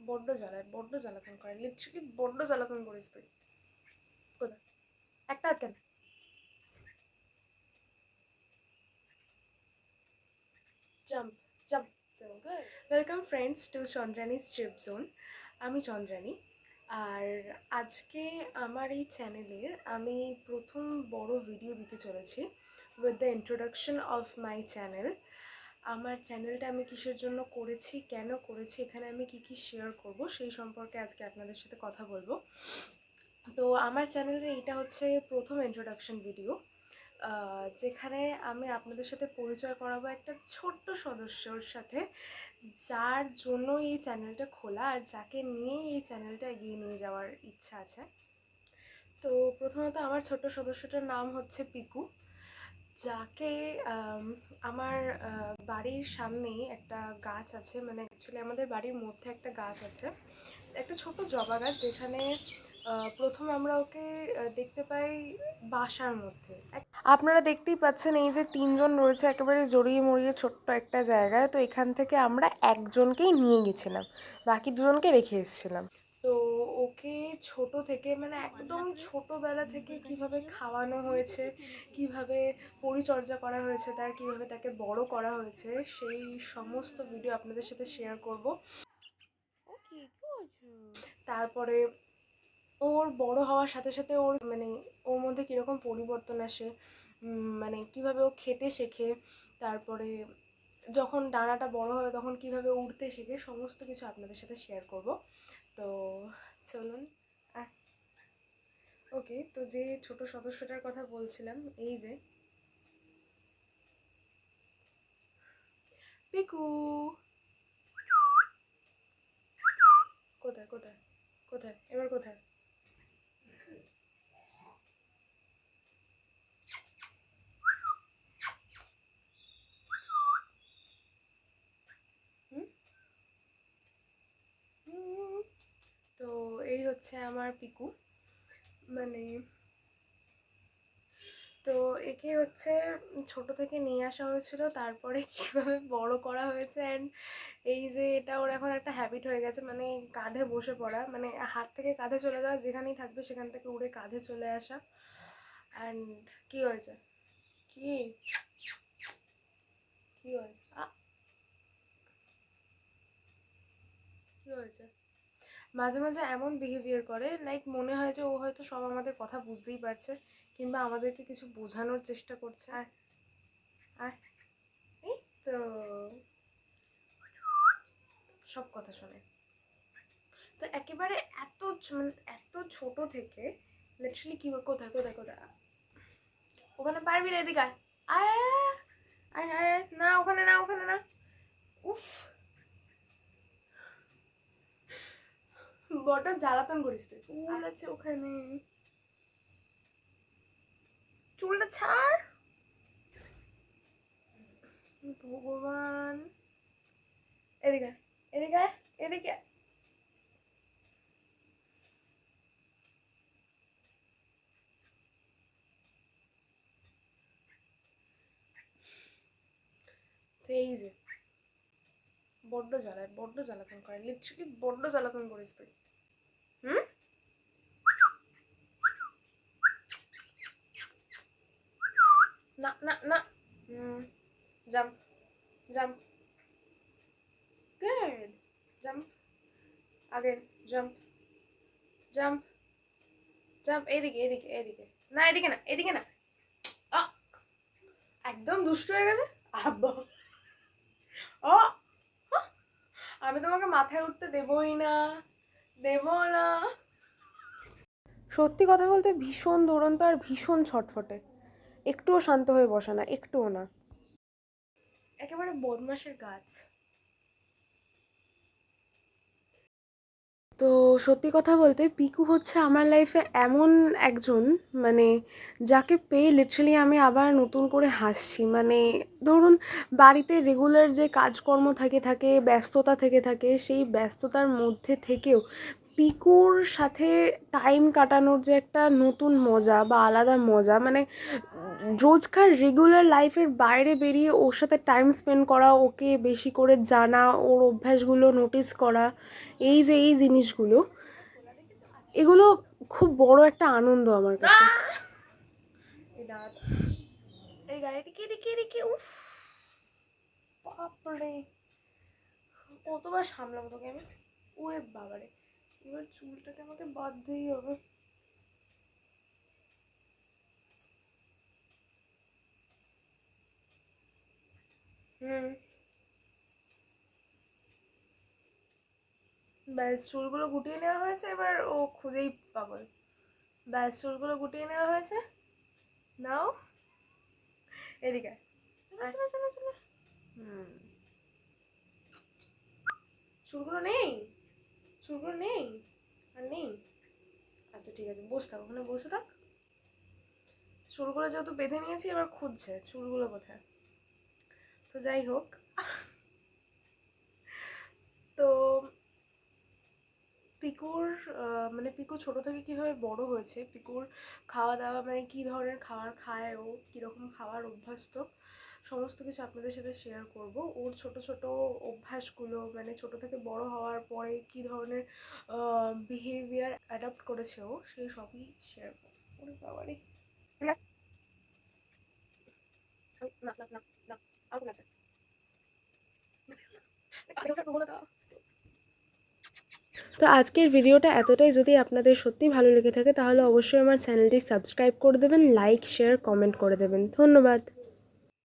বড্ড জ্বালাতন করে, লিটারালি বড্ড জ্বালাতন করিস তুই। কোথায় একটা হাত কেন? Jump jump. So good. Welcome friends to Chandrani's trip zone. আমি চন্দ্রানী। আর আজকে আমার এই চ্যানেলের আমি প্রথম বড় ভিডিও দিতে চলেছি with the introduction of my channel. আমার চ্যানেলটা আমি কিসের জন্য করেছি, কেন করেছি, এখানে আমি কি কি শেয়ার করব সেই সম্পর্কে আজকে আপনাদের সাথে কথা বলবো। তো আমার চ্যানেলের এইটা হচ্ছে প্রথম ইন্ট্রোডাকশন ভিডিও, যেখানে আমি আপনাদের সাথে পরিচয় করাবো একটা ছোট্ট সদস্যর সাথে, যার জন্য এই চ্যানেলটা খোলা আর যাকে নিয়ে এই চ্যানেলটা এগিয়ে নিয়ে যাওয়ার ইচ্ছা আছে। তো প্রথমত আমার ছোট্ট সদস্যটার নাম হচ্ছে পিকু, যাকে আমার বাড়ির সামনেই একটা গাছ আছে, মানে অ্যাকচুয়ালি আমাদের বাড়ির মধ্যে একটা গাছ আছে, একটা ছোট জবা গাছ, যেখানে প্রথম আমরা ওকে দেখতে পাই বাসার মধ্যে। আপনারা দেখতেই পাচ্ছেন এই যে তিনজন রয়েছে একেবারে জড়িয়ে মড়িয়ে ছোট্ট একটা জায়গায়। তো এখান থেকে আমরা একজনকেই নিয়ে গেছিলাম, বাকি দুজনকে রেখে এসেছিলাম। তো ওকে ছোট থেকে, মানে একদম ছোটবেলা থেকে কিভাবে খাওয়ানো হয়েছে, কিভাবে পরিচর্যা করা হয়েছে তার, কিভাবে তাকে বড় করা হয়েছে, সেই সমস্ত ভিডিও আপনাদের সাথে শেয়ার করব। তারপরে ওর বড় হওয়ার সাথে সাথে ওর ওর মধ্যে কীরকম পরিবর্তন আসে, মানে কিভাবে ও খেতে শেখে, তারপরে যখন ডানাটা বড় হয় তখন কিভাবে উড়তে শেখে, সমস্ত কিছু আপনাদের সাথে শেয়ার করব। তো চলুন। ওকে, তো যে ছোট সদস্যটার কথা বলছিলাম, এই যে পিকু। কোথায় কোথায় কোথায় এবার কোথায়? তো এই হচ্ছে আমার পিকু, মানে তো একে হচ্ছে ছোট থেকে নিয়ে আসা হয়েছিল, তারপরে কীভাবে বড় করা হয়েছে। অ্যান্ড এই যে এটা ওর এখন একটা হ্যাবিট হয়ে গেছে, মানে কাঁধে বসে পড়া, মানে হাত থেকে কাঁধে চলে যাওয়া, যেখানেই থাকবে সেখান থেকে উড়ে কাঁধে চলে আসা। অ্যান্ড কী হয়েছে? কি কি হয়েছে? কি হয়েছে? মাঝে মাঝে এমন বিহেভিয়ার করে, লাইক মনে হয় যে ও হয়তো সব আমাদের কথা বুঝতেই পারছে, কিংবা আমাদেরকে কিছু বোঝানোর চেষ্টা করছে। আর আর এই তো সব কথা শোনে। তো একেবারে এত ছোট থেকে লিটারালি কি, কোথায় কোথায় কোথায় ওখানে পারবি না, এদিকে আয়। আয় আয় আয় আয়, না ওখানে না, ওখানে না। উফ, বড্ড জ্বালাতন করিস তুই। চুল আছে ওখানে, চুলটা ছাড়। ভগবান, এদিকে এদিকে এদিকে। তো এই যে বড্ড জ্বালাতন করে, লিটারালি বড্ড জ্বালাতন করিস তুই। হুম, না না না। Jump jump. Good. Jump again. Jump jump jump. এদিকে এদিকে এদিকে। না এদিকে না, এদিকে না। আ, একদম দুষ্ট হয়ে গেছে। আব্বা, ও, আমি তোমাকে মাথায় উঠতে দেবই না, দেব না। সত্যি কথা বলতে ভীষণ দুরন্ত আর ভীষণ ছটফটে, একটুও শান্ত হয়ে বসে না, একটুও না, একেবারে বদমাশের গাছ। তো সত্যি কথা বলতে পিকু হচ্ছে আমার লাইফে এমন একজন, মানে যাকে পেয়ে লিটারালি আমি আবার নতুন করে হাসছি। মানে ধরুন, বাড়িতে রেগুলার যে কাজকর্ম থাকে ব্যস্ততা থেকে থাকে, সেই ব্যস্ততার মধ্যে থেকেও পিকুর সাথে টাইম কাটানোর যে একটা নতুন মজা বা আলাদা মজা, মানে রোজকার রেগুলার লাইফের বাইরে বেরিয়ে ওর সাথে টাইম স্পেন্ড করা, ওকে বেশি করে জানা, ওর অভ্যাসগুলো নোটিস করা, এই জিনিসগুলো, এগুলো খুব বড় একটা আনন্দ আমার কাছে। এই গাড়িটি কে দিকে দিকে, উফ বাপরে, কতবার সামলাবো তোকে আমি। ওরে বাবারে, এবার চুলটাকে আমাকে বাঁধতেই হবে। ব্যাস চুলগুলো গুটিয়ে নেওয়া হয়েছে, এবার ও খুঁজেই পাগল। ব্যাস চুলগুলো গুটিয়ে নেওয়া হয়েছে, নাও এদিকে চুলগুলো নেই, চুলগুলো নেই, আর নেই। আচ্ছা ঠিক আছে, বসে থাক, ওখানে বসে থাক। চুলগুলো যেহেতু বেঁধে নিয়েছি, এবার খুঁজছে চুলগুলো কোথায়। তো যাই হোক, তো পিকুর মানে পিকু ছোট থেকে কিভাবে বড় হয়েছে, পিকুর খাওয়া দাওয়া, মানে কী ধরনের খাবার খায় ও, কীরকম খাবার অভ্যস্ত, সমস্ত কিছু আপনাদের সাথে শেয়ার করব। ওর ছোট ছোট অভ্যাসগুলো, মানে ছোট থেকে বড় হওয়ার পরে কী ধরনের বিহেভিয়ার অ্যাডাপ্ট করেছে ও, সেই সবই শেয়ার করবো। ওরে বাবারে, না না না না না, আর কোন আছে? তো আজকের ভিডিওটা এতটাই। যদি আপনাদের সত্যি ভালো লেগে থাকে তাহলে অবশ্যই আমার চ্যানেলটি সাবস্ক্রাইব করে দেবেন, লাইক শেয়ার কমেন্ট করে দেবেন। ধন্যবাদ।